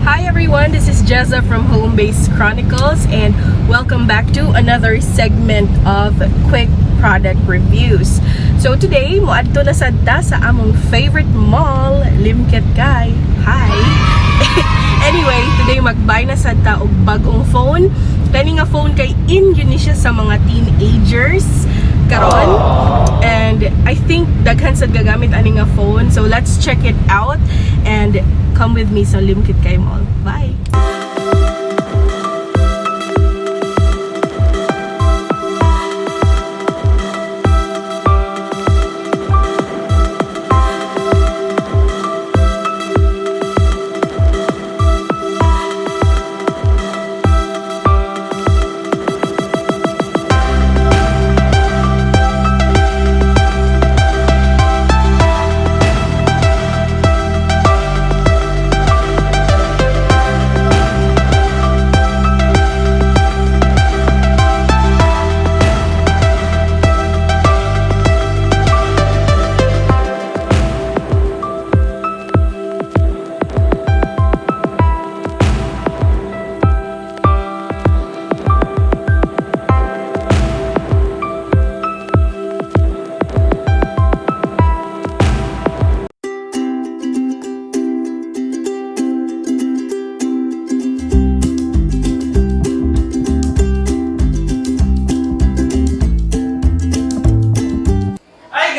Hi everyone, this is Jezza from Homebased Chronicles and welcome back to another segment of quick product reviews. So today, moadto na sadta sa among favorite mall, Limketkai. Hi! Anyway, today magbay na sadta og bagong phone. Kani nga phone kay in yun siya sa mga teenagers karon. And I think daghan sad gagamit ani nga phone. So let's check it out and come with me sa Limketkai Mall. Bye!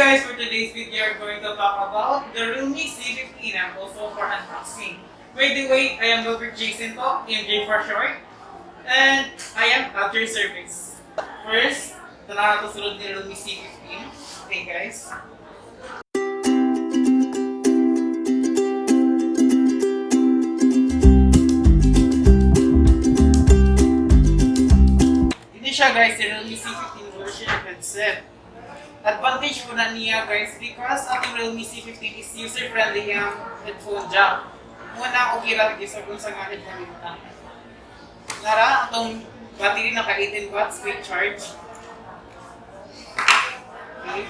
Guys, for today's video, we're going to talk about the Realme C15 and also for unboxing. By the way, I am MJ Sinto, MJ for short, and I am at your service. First, ito na natin sunod ni Realme C15. Okay guys. Hindi siya guys, the Realme C15 version headset. Advantage po na niya guys because ating Realme C15 is user-friendly yung headphone jack. Muna okay lang isa kung sa nga headphone nito. Nara, itong battery na ka 18 watts quick charge. Okay.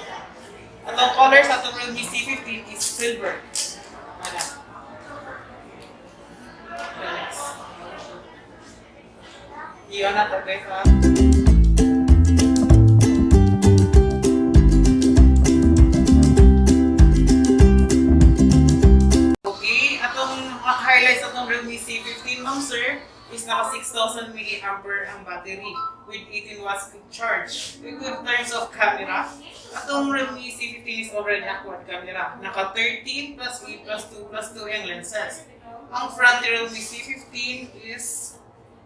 Atong color sa itong Realme C15 is silver. Wala. Yes. Iyon na ito guys ha. Highlights of Realme C15 ma'am sir is naka 6,000 mAh ang battery with 18 watts quick charge. With good terms of camera, atong Realme C15 is already a quad camera. Naka 13 plus 8 plus 2 plus 2 yung lenses. Ang front ni Realme C15 is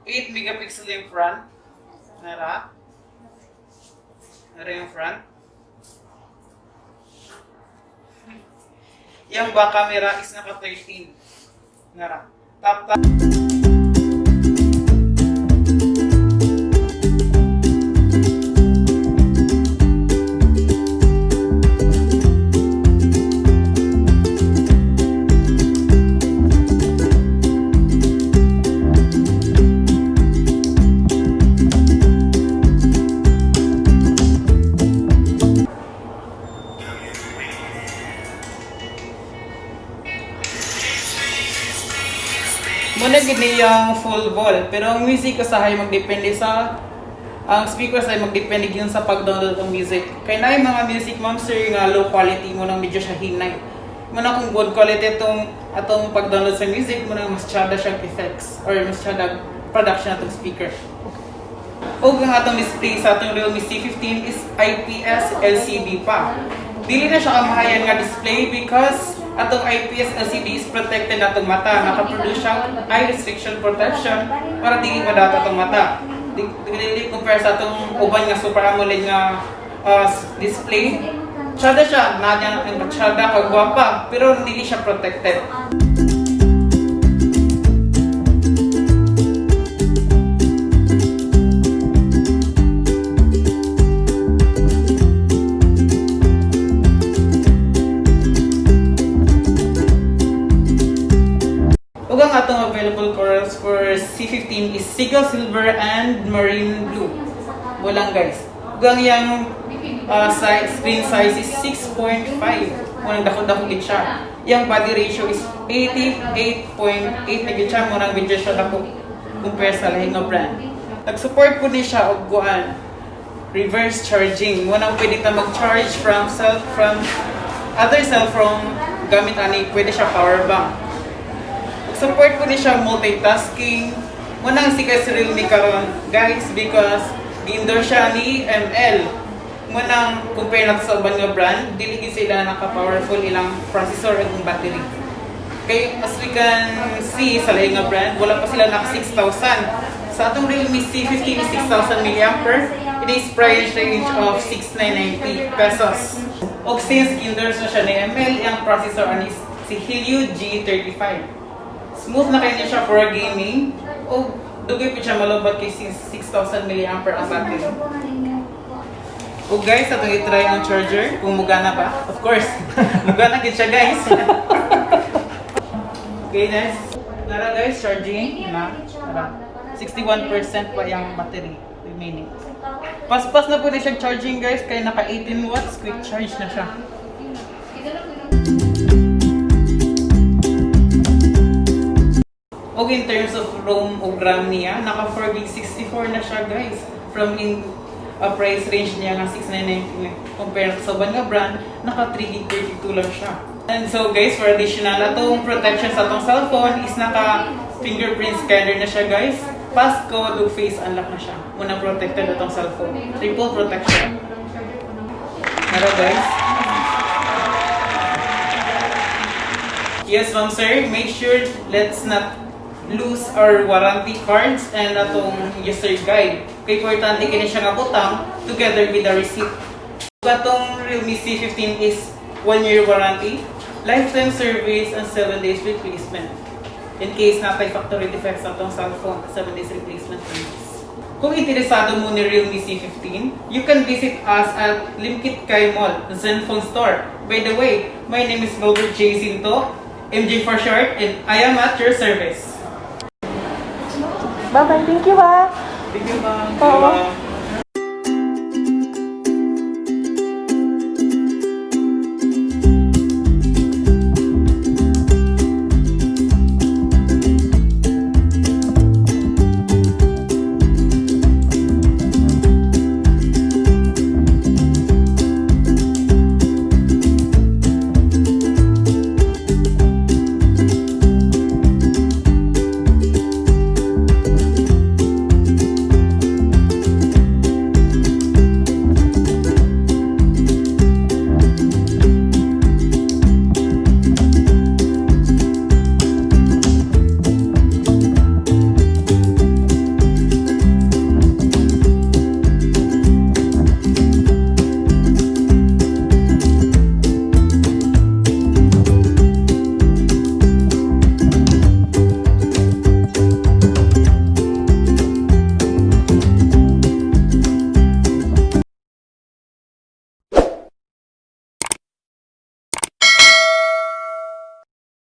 8 megapixel yung front. Nara yung front. Yung back camera is naka 13. Nara. Tap. Muna gini yung full wall, pero ang music usahay magdepende sa ang speakers ay magdepende yun sa pag-download ng music. Kaya na yung mga music ma'am sir nga low quality mo nang medyo siya hinay. Muna kung good quality atong pag-download sa music, muna mas tsada siyang effects or mas tsada production atong speaker. O ang atong display sa atong Realme C15 is IPS LCD pa. Dili na siya kamahayan nga display because atong IPS LCD is protected atong mata. Nakaproduce siyang eye restriction protection para dili madata atong mata. Dili compare sa atong uban nga Super AMOLED nga display. Tsada siya, tsada kagwapa, pero dili siya protected. Ang atong available colors for C15 is Seagull Silver and Marine Blue. Walang guys. Ang yung screen size is 6.5. Walang dako-dako din siya. Yung body ratio is 88.8 na gyud siya mo nang medyo siya dako compare sa lahi nga brand. Nag-support po ni siya og kuan reverse charging. Mo nang pwede ta mag-charge from other cell phone gamit ani pwede siya power bank. Support po ni siya multitasking. Mo nang sikat si Realme karon guys because gi-endorse siya ni ML. Munang compare natin sa uban nga brand, dili gid sila naka-powerful ilang processor ug battery. Kay as we can see sa lahi nga brand, wala pa sila naka 6,000. Sa atong Realme C15 is 6,000 mAh. It is price range of 6,990 pesos. Og since endorse na siya ni ML, ang processor ani si Helio G35. Smooth na kay niya siya for gaming. Og dugay pa siya malobot kay 6,000 mAh ang battery. O guys, atong i-try ang charger kung mugana pa. Of course, mugana gid siya guys. Okay guys. Nara guys, charging na. Nara. 61% pa yung battery remaining. Pas-pas na po na siya charging guys, kaya naka 18 watts, quick charge na siya. O in terms of ROM o RAM niya, naka 4 gig 64 na siya guys. From price range niya nga 6,990 compared sa uban nga brand, naka 3 gig 32 lang siya. And so guys, for additional atong protection sa atong cellphone is naka fingerprint scanner na siya guys. Passcode ug face unlock na siya. Muna protected atong cellphone. Triple protection. Nara guys. Yes ma'am sir, make sure let's not lose our warranty cards and atong user guide. Kay importante kini siya nga butang together with the receipt. Atong Realme C15 is 1 year warranty, lifetime service, and 7 days replacement. In case natay factory defects atong cellphone, 7 days replacement service. Kung interesado mo ni Realme C15, you can visit us at Limketkai Mall, Zenfone store. By the way, my name is MJ Sinto, MJ for short, and I am at your service. Bye-bye. Thank you, ha. Thank you, ma'am. Oo.